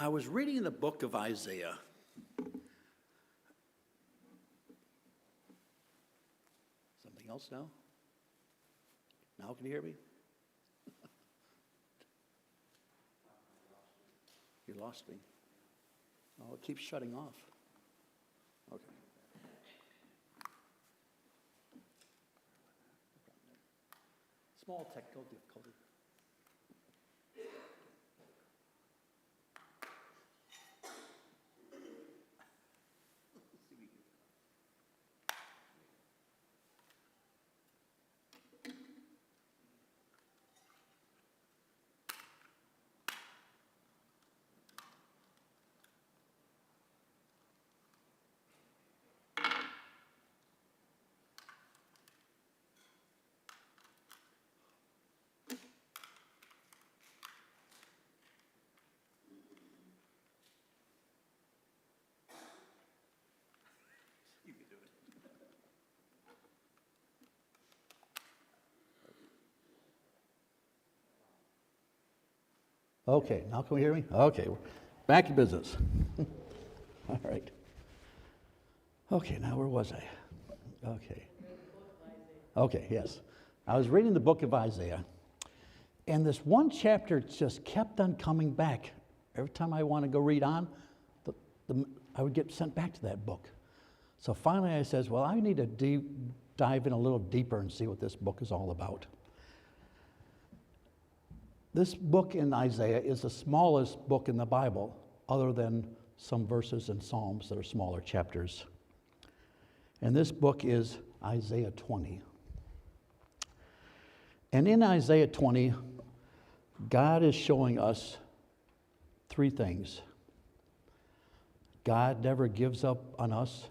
I was reading the book of Isaiah. Something else now? Now can you hear me? You lost me. Oh, it keeps shutting off. Okay. Small technical difficulty. You can do it. Okay, now can we hear me? Okay, we're back to business. All right. Okay, now where was I? Okay, yes. I was reading the book of Isaiah, and this one chapter just kept on coming back. Every time I want to go read on, I would get sent back to that book. So finally I says, well, I need to dive in a little deeper and see what this book is all about. This book in Isaiah is the smallest book in the Bible, other than some verses in Psalms that are smaller chapters. And this book is Isaiah 20. And in Isaiah 20, God is showing us three things. God never gives up on us,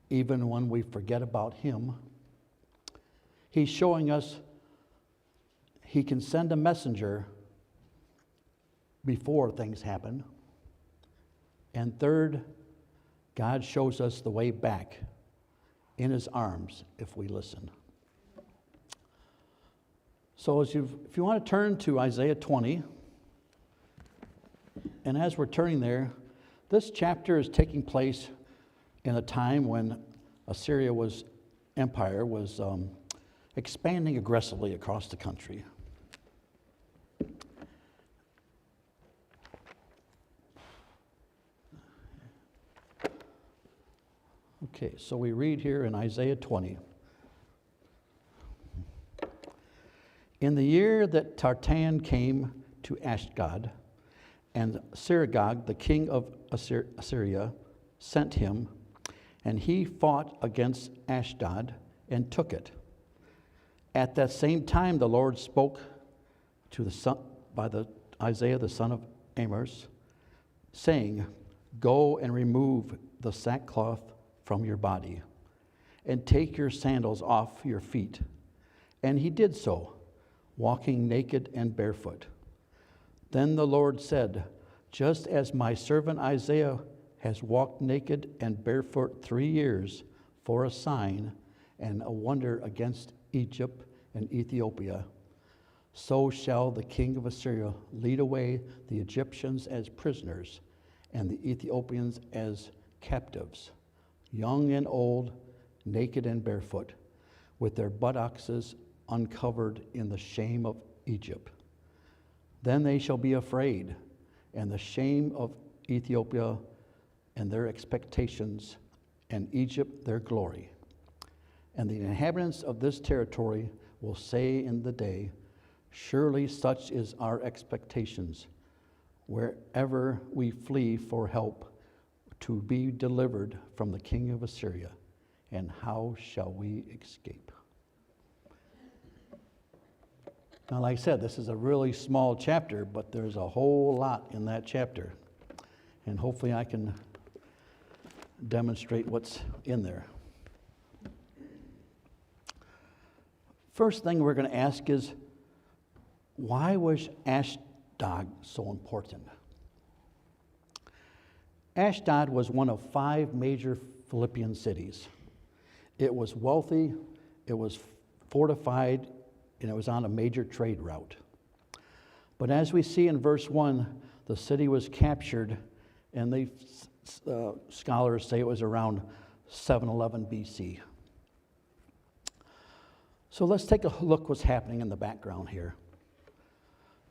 even when we forget about Him. He's showing us He can send a messenger before things happen. And third, God shows us the way back in His arms if we listen. So if you want to turn to Isaiah 20, and as we're turning there, this chapter is taking place in a time when Assyria's empire was expanding aggressively across the country. Okay, so we read here in Isaiah 20. In the year that Tartan came to Ashdod, and Sargog, the king of Assyria, sent him, and he fought against Ashdod and took it. At that same time, the Lord spoke to the son, Isaiah the son of Amos, saying, "Go and remove the sackcloth from your body, and take your sandals off your feet." And he did so, walking naked and barefoot. Then the Lord said, "Just as my servant Isaiah has walked naked and barefoot 3 years for a sign and a wonder against Egypt and Ethiopia, so shall the king of Assyria lead away the Egyptians as prisoners and the Ethiopians as captives, young and old, naked and barefoot, with their buttocks uncovered in the shame of Egypt. Then they shall be afraid, and the shame of Ethiopia and their expectations, and Egypt their glory. And the inhabitants of this territory will say in the day, surely such is our expectations, wherever we flee for help, to be delivered from the king of Assyria. And how shall we escape? Now, like I said, this is a really small chapter, but there's a whole lot in that chapter. And hopefully I can demonstrate what's in there. First thing we're going to ask is, why was Ashdod so important? Ashdod was one of 5 major Philippian cities. It was wealthy, it was fortified, and it was on a major trade route. But as we see in verse 1, the city was captured, and scholars say it was around 711 BC. So let's take a look what's happening in the background here.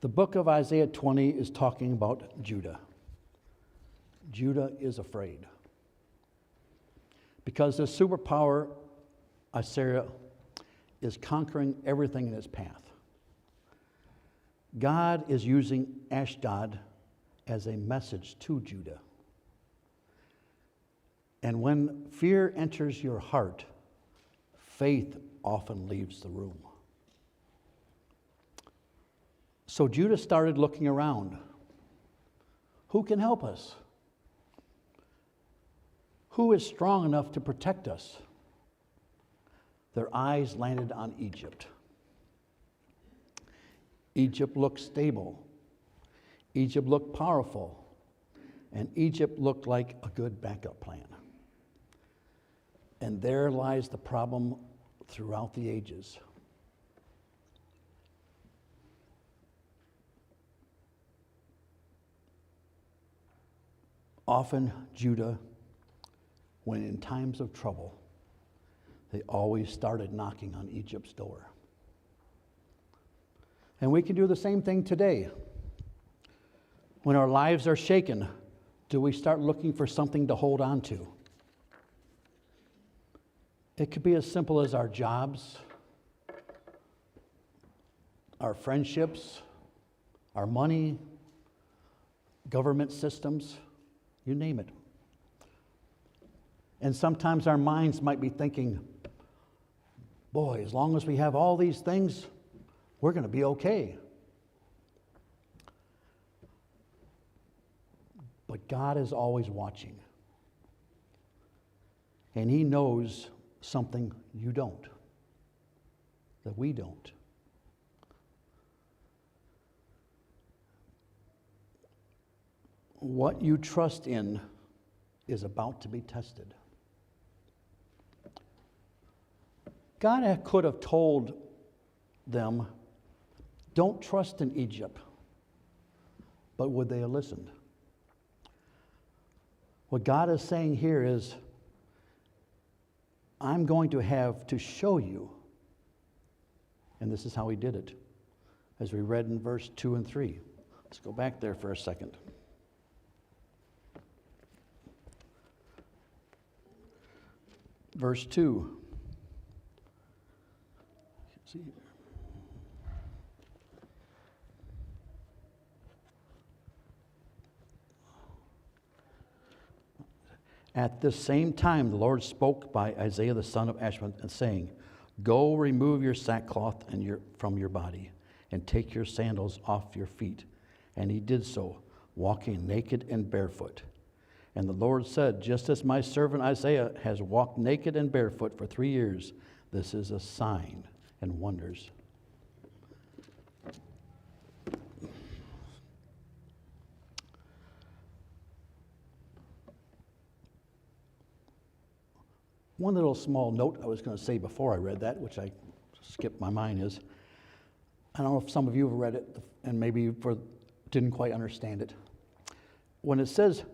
The book of Isaiah 20 is talking about Judah. Judah is afraid because the superpower Assyria is conquering everything in its path. God is using Ashdod as a message to Judah. And when fear enters your heart, faith often leaves the room. So Judah started looking around. Who can help us? Who is strong enough to protect us? Their eyes landed on Egypt. Egypt looked stable. Egypt looked powerful. And Egypt looked like a good backup plan. And there lies the problem throughout the ages. Often, Judah, when in times of trouble, they always started knocking on Egypt's door. And we can do the same thing today. When our lives are shaken, do we start looking for something to hold on to? It could be as simple as our jobs, our friendships, our money, government systems, you name it. And sometimes our minds might be thinking, boy, as long as we have all these things, we're going to be okay. But God is always watching. And He knows something you don't, that we don't. What you trust in is about to be tested. God could have told them, don't trust in Egypt. But would they have listened? What God is saying here is, I'm going to have to show you. And this is how He did it, as we read in verse 2 and 3. Let's go back there for a second. Verse 2. See here. At this same time, the Lord spoke by Isaiah the son of Amos, saying, Go remove your sackcloth from your body, and take your sandals off your feet. And he did so, walking naked and barefoot. And the Lord said, Just as my servant Isaiah has walked naked and barefoot for 3 years, this is a sign and wonders. One little small note I was going to say before I read that, which I skipped my mind, is, I don't know if some of you have read it and maybe didn't quite understand it. When it says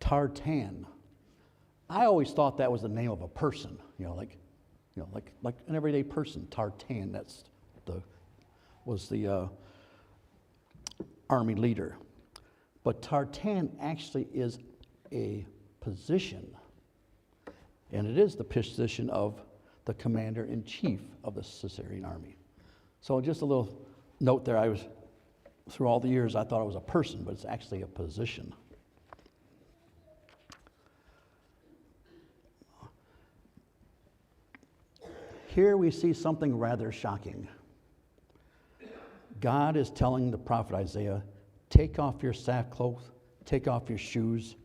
tartan, I always thought that was the name of a person, like an everyday person. Tartan, was the army leader. But tartan actually is a position. And it is the position of the commander-in-chief of the Assyrian army. So just a little note there. Through all the years, I thought it was a person, but it's actually a position. Here we see something rather shocking. God is telling the prophet Isaiah, take off your sackcloth, take off your shoes,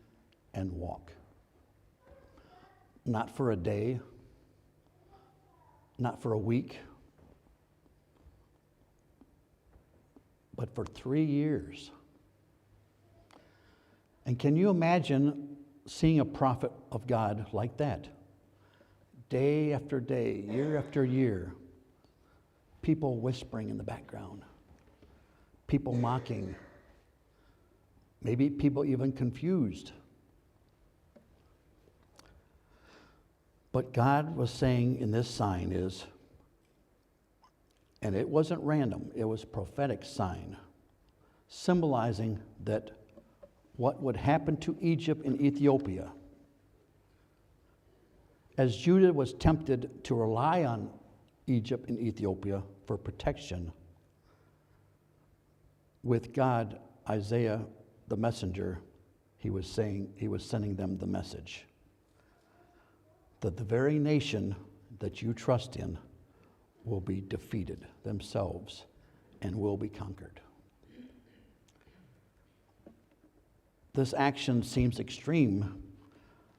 and walk. Not for a day, not for a week, but for 3 years. And can you imagine seeing a prophet of God like that? Day after day, year after year, people whispering in the background, people mocking, Maybe people even confused. But God was saying in this sign is, and it wasn't random, it was a prophetic sign, symbolizing that what would happen to Egypt and Ethiopia. As Judah was tempted to rely on Egypt and Ethiopia for protection, with God, Isaiah, the messenger, he was sending them the message that the very nation that you trust in will be defeated themselves and will be conquered. This action seems extreme,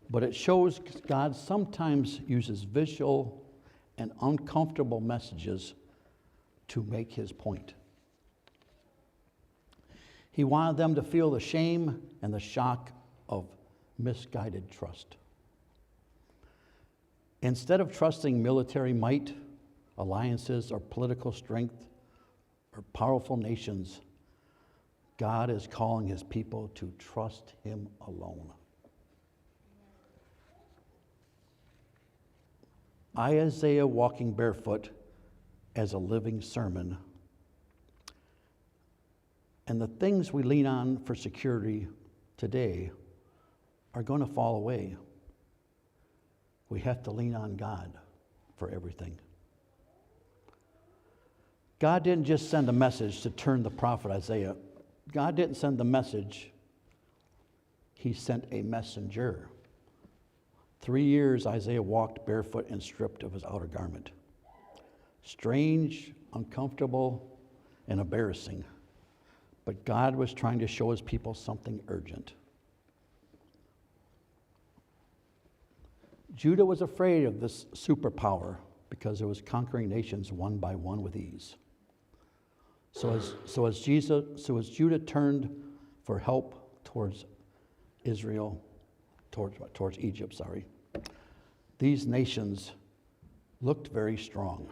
but it shows God sometimes uses visual and uncomfortable messages to make his point. He wanted them to feel the shame and the shock of misguided trust. Instead of trusting military might, alliances, or political strength, or powerful nations, God is calling his people to trust him alone. Isaiah walking barefoot as a living sermon. And the things we lean on for security today are going to fall away. We have to lean on God for everything. God didn't just send a message to turn the prophet Isaiah. God didn't send the message. He sent a messenger. 3 years Isaiah walked barefoot and stripped of his outer garment. Strange, uncomfortable, and embarrassing. But God was trying to show his people something urgent. Judah was afraid of this superpower because it was conquering nations one by one with ease. So as Judah turned for help towards towards Egypt, these nations looked very strong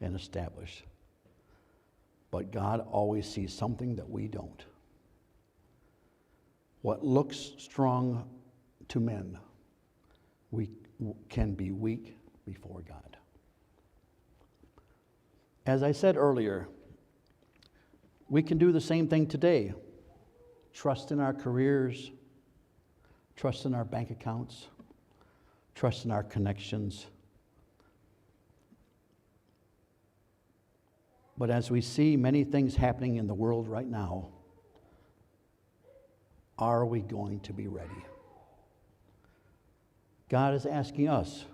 and established. But God always sees something that we don't. What looks strong to men, we can be weak before God. As I said earlier, we can do the same thing today. Trust in our careers, trust in our bank accounts, trust in our connections. But as we see many things happening in the world right now, are we going to be ready? God is asking us,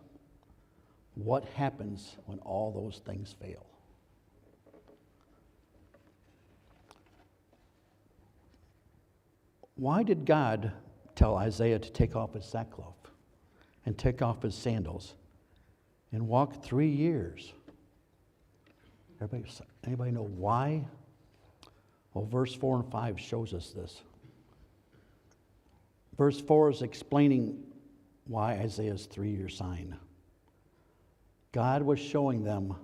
what happens when all those things fail? Why did God tell Isaiah to take off his sackcloth and take off his sandals and walk 3 years? Anybody know why? Well, verse 4 and 5 shows us this. Verse 4 is explaining why Isaiah's 3-year sign. God was showing them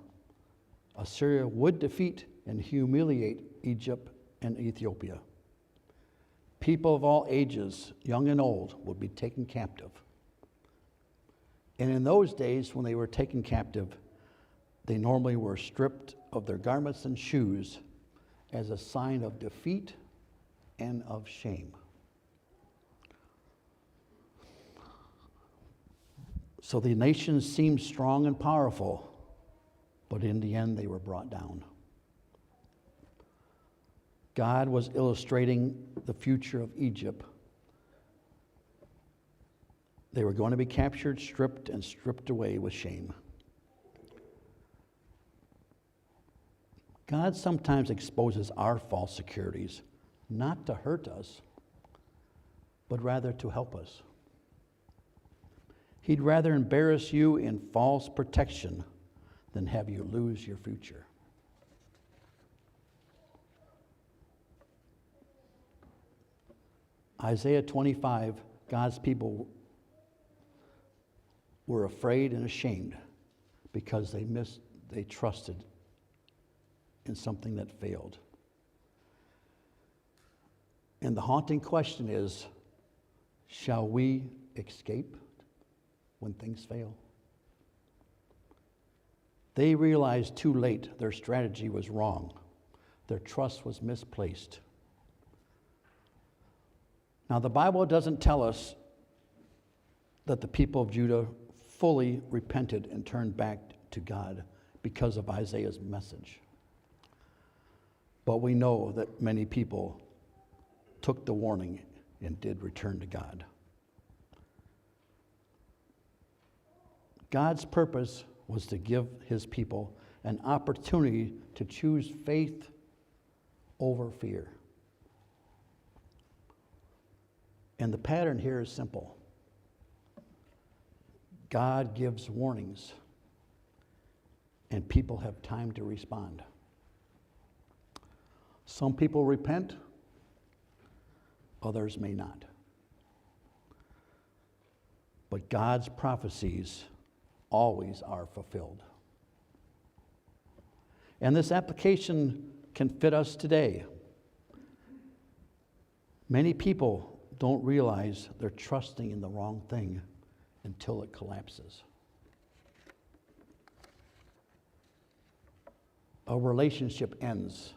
Assyria would defeat and humiliate Egypt and Ethiopia. People of all ages, young and old, would be taken captive. And in those days, when they were taken captive, they normally were stripped of their garments and shoes as a sign of defeat and of shame. So the nations seemed strong and powerful, but in the end they were brought down. God was illustrating the future of Egypt. They were going to be captured, stripped, and stripped away with shame. God sometimes exposes our false securities, not to hurt us, but rather to help us. He'd rather embarrass you in false protection than have you lose your future. Isaiah 25, God's people were afraid and ashamed because they trusted in something that failed. And the haunting question is, shall we escape when things fail? They realized too late their strategy was wrong. Their trust was misplaced. Now, the Bible doesn't tell us that the people of Judah fully repented and turned back to God because of Isaiah's message. But we know that many people took the warning and did return to God. God's purpose was to give his people an opportunity to choose faith over fear. And the pattern here is simple. God gives warnings, and people have time to respond. Some people repent, others may not. But God's prophecies always are fulfilled. And this application can fit us today. Many people don't realize they're trusting in the wrong thing until it collapses. A relationship ends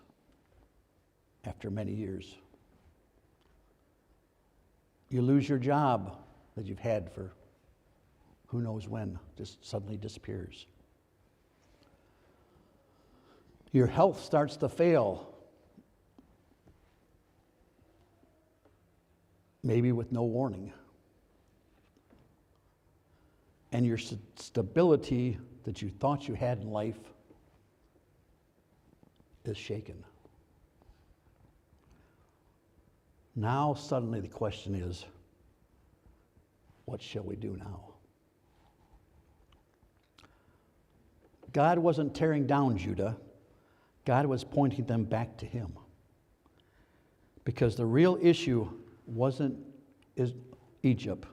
after many years. You lose your job that you've had for who knows when, just suddenly disappears. Your health starts to fail, maybe with no warning. And your stability that you thought you had in life is shaken. Now suddenly the question is, what shall we do now? God wasn't tearing down Judah. God was pointing them back to him. Because the real issue wasn't Egypt.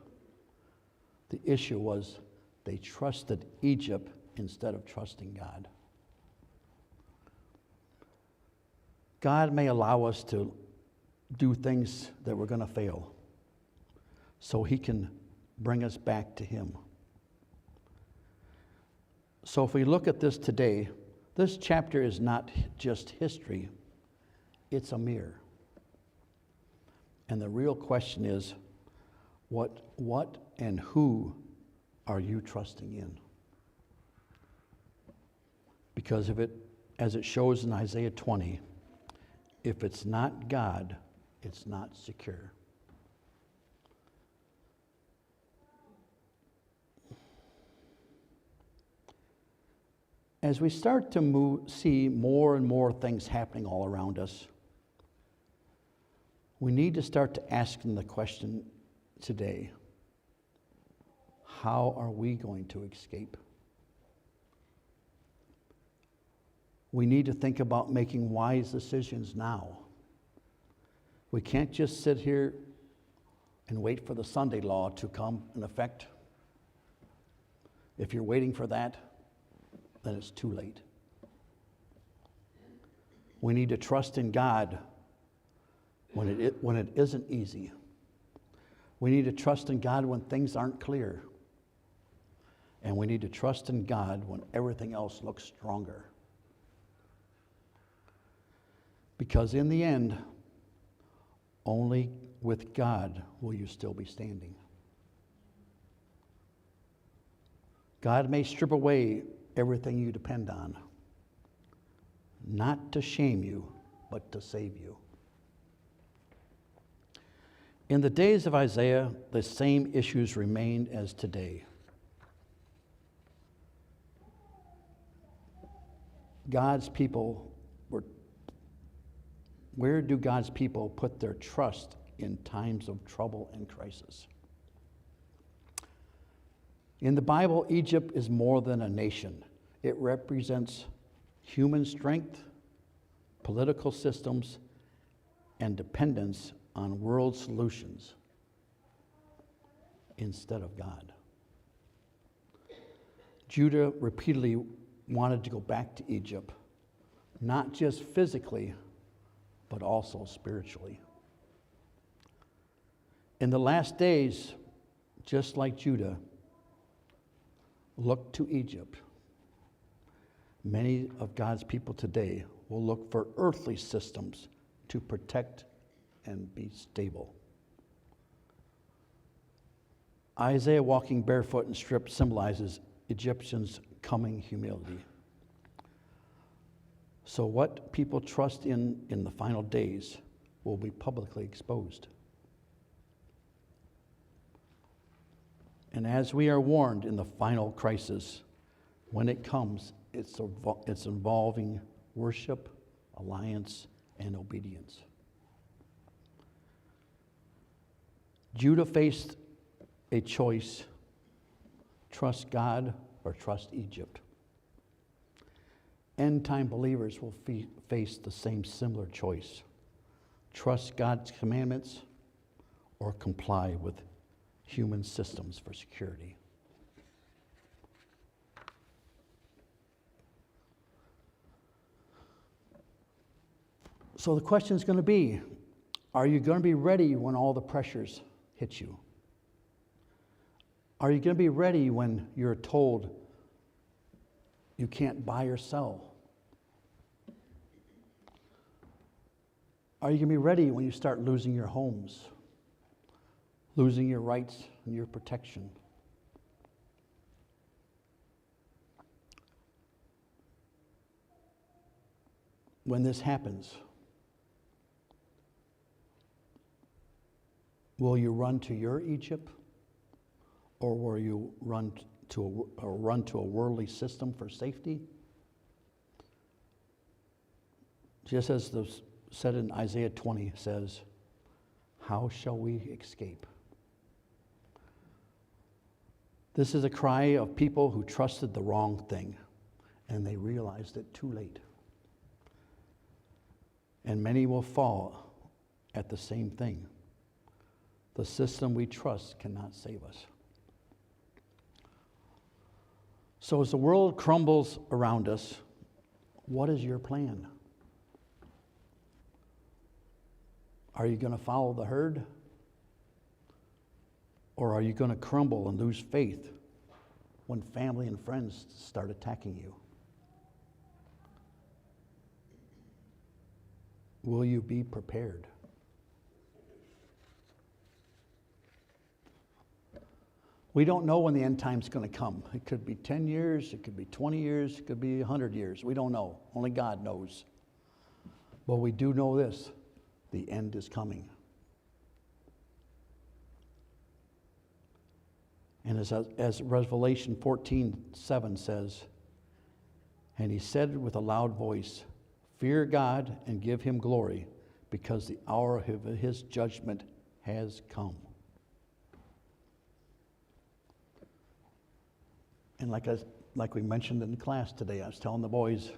The issue was they trusted Egypt instead of trusting God. God may allow us to do things that we're going to fail so he can bring us back to him. So if we look at this today, this chapter is not just history, it's a mirror. And the real question is, what and who are you trusting in? Because if it, as it shows in Isaiah 20, if it's not God, it's not secure. As we start to see more and more things happening all around us, we need to start to ask the question today, how are we going to escape? We need to think about making wise decisions now. We can't just sit here and wait for the Sunday law to come in effect. If you're waiting for that, then it's too late. We need to trust in God when it isn't easy. We need to trust in God when things aren't clear. And we need to trust in God when everything else looks stronger. Because in the end, only with God will you still be standing. God may strip away everything you depend on, not to shame you, but to save you. In the days of Isaiah, the same issues remained as today. God's people where do God's people put their trust in times of trouble and crisis? In the Bible, Egypt is more than a nation. It represents human strength, political systems, and dependence on world solutions instead of God. Judah repeatedly wanted to go back to Egypt, not just physically, but also spiritually. In the last days, just like Judah, look to Egypt. Many of God's people today will look for earthly systems to protect and be stable. Isaiah walking barefoot and stripped symbolizes Egyptians' coming humility. So what people trust in the final days will be publicly exposed. And as we are warned in the final crisis, when it comes, it's involving worship, alliance, and obedience. Judah faced a choice: trust God or trust Egypt. End-time believers will face the same similar choice: trust God's commandments or comply with human systems for security. So the question is going to be, are you going to be ready when all the pressures hit you? Are you going to be ready when you're told you can't buy or sell? Are you going to be ready when you start losing your homes, losing your rights and your protection? When this happens, will you run to your Egypt, or will you run to a worldly system for safety? Just as said in Isaiah 20 says, how shall we escape? This is a cry of people who trusted the wrong thing, and they realized it too late. And many will fall at the same thing. The system we trust cannot save us. So as the world crumbles around us, what is your plan? Are you going to follow the herd? Or are you going to crumble and lose faith when family and friends start attacking you? Will you be prepared? We don't know when the end time's going to come. It could be 10 years, it could be 20 years, it could be 100 years. We don't know. Only God knows. But we do know this: the end is coming. And as Revelation 14:7 says, and he said with a loud voice, fear God and give him glory, because the hour of his judgment has come. And like we mentioned in class today, I was telling the boys,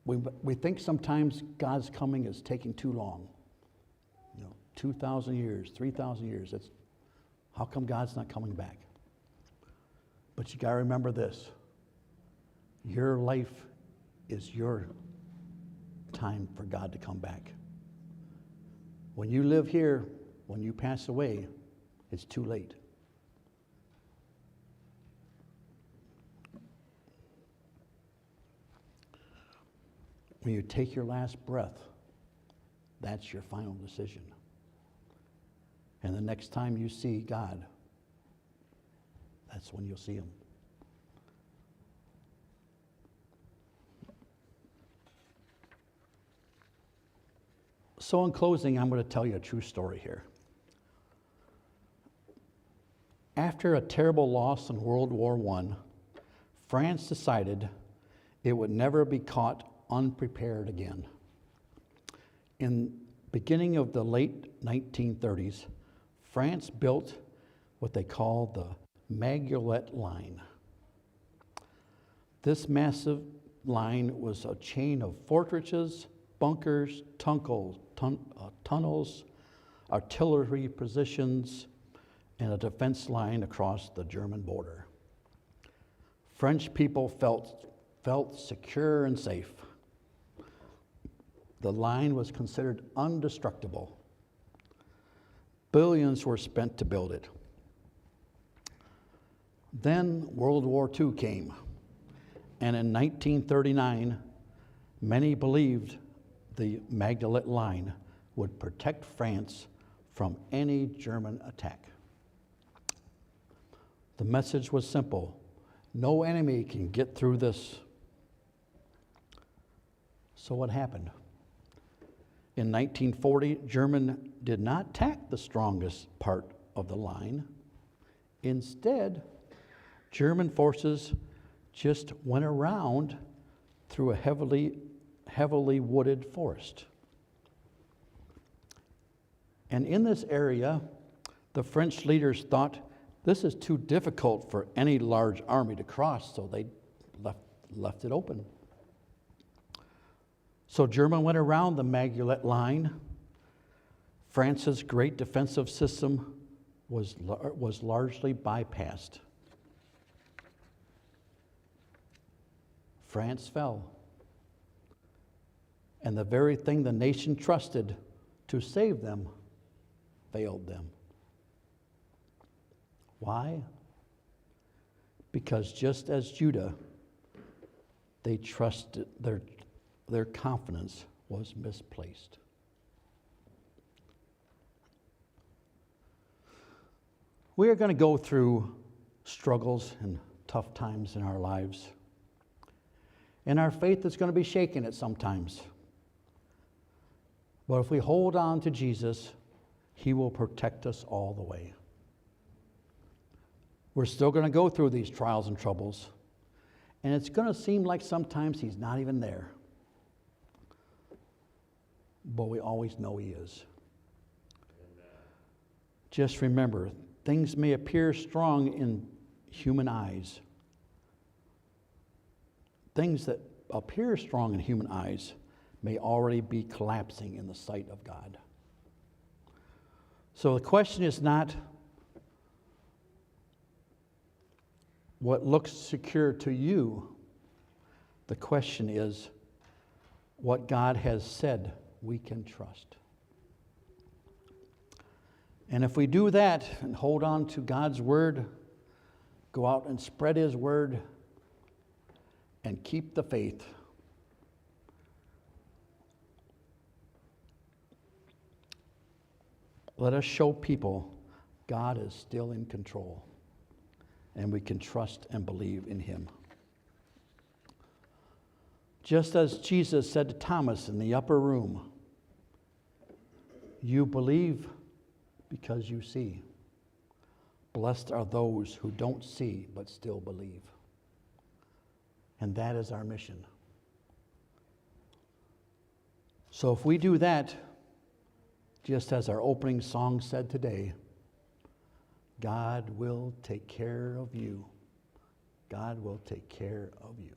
we think sometimes God's coming is taking too long. 2,000 years, 3,000 years. How come God's not coming back? But you got to remember this: your life is your time for God to come back. When you live here, when you pass away, it's too late. When you take your last breath, that's your final decision. And the next time you see God, that's when you'll see him. So in closing, I'm going to tell you a true story here. After a terrible loss in World War I, France decided it would never be caught unprepared again. In beginning of the late 1930s, France built what they call the Maguelette Line. This massive line was a chain of fortresses, bunkers, tunnels, artillery positions, and a defense line across the German border. French people felt secure and safe. the line was considered indestructible. Billions were spent to build it. Then World War II came, and in 1939, many believed the Magnetic Line would protect France from any German attack. The message was simple: no enemy can get through this. So what happened? In 1940, Germany did not attack the strongest part of the line. Instead, German forces just went around through a heavily wooded forest. And in this area, the French leaders thought this is too difficult for any large army to cross, so they left it open. So Germany went around the Magnetic Line. France's great defensive system was largely bypassed. France fell. And the very thing the nation trusted to save them failed them. Why? Because just as Judah, they trusted, their confidence was misplaced. We are going to go through struggles and tough times in our lives. And our faith is going to be shaken at some times. But if we hold on to Jesus, He will protect us all the way. We're still going to go through these trials and troubles. And it's going to seem like sometimes He's not even there. But we always know He is. Just remember, things may appear strong in human eyes. Things that appear strong in human eyes may already be collapsing in the sight of God. So the question is not what looks secure to you. The question is what God has said we can trust. And if we do that and hold on to God's word, go out and spread His word, and keep the faith, let us show people God is still in control, and we can trust and believe in Him. Just as Jesus said to Thomas in the upper room, "You believe because you see. Blessed are those who don't see but still believe." And that is our mission. So if we do that, just as our opening song said today, God will take care of you. God will take care of you.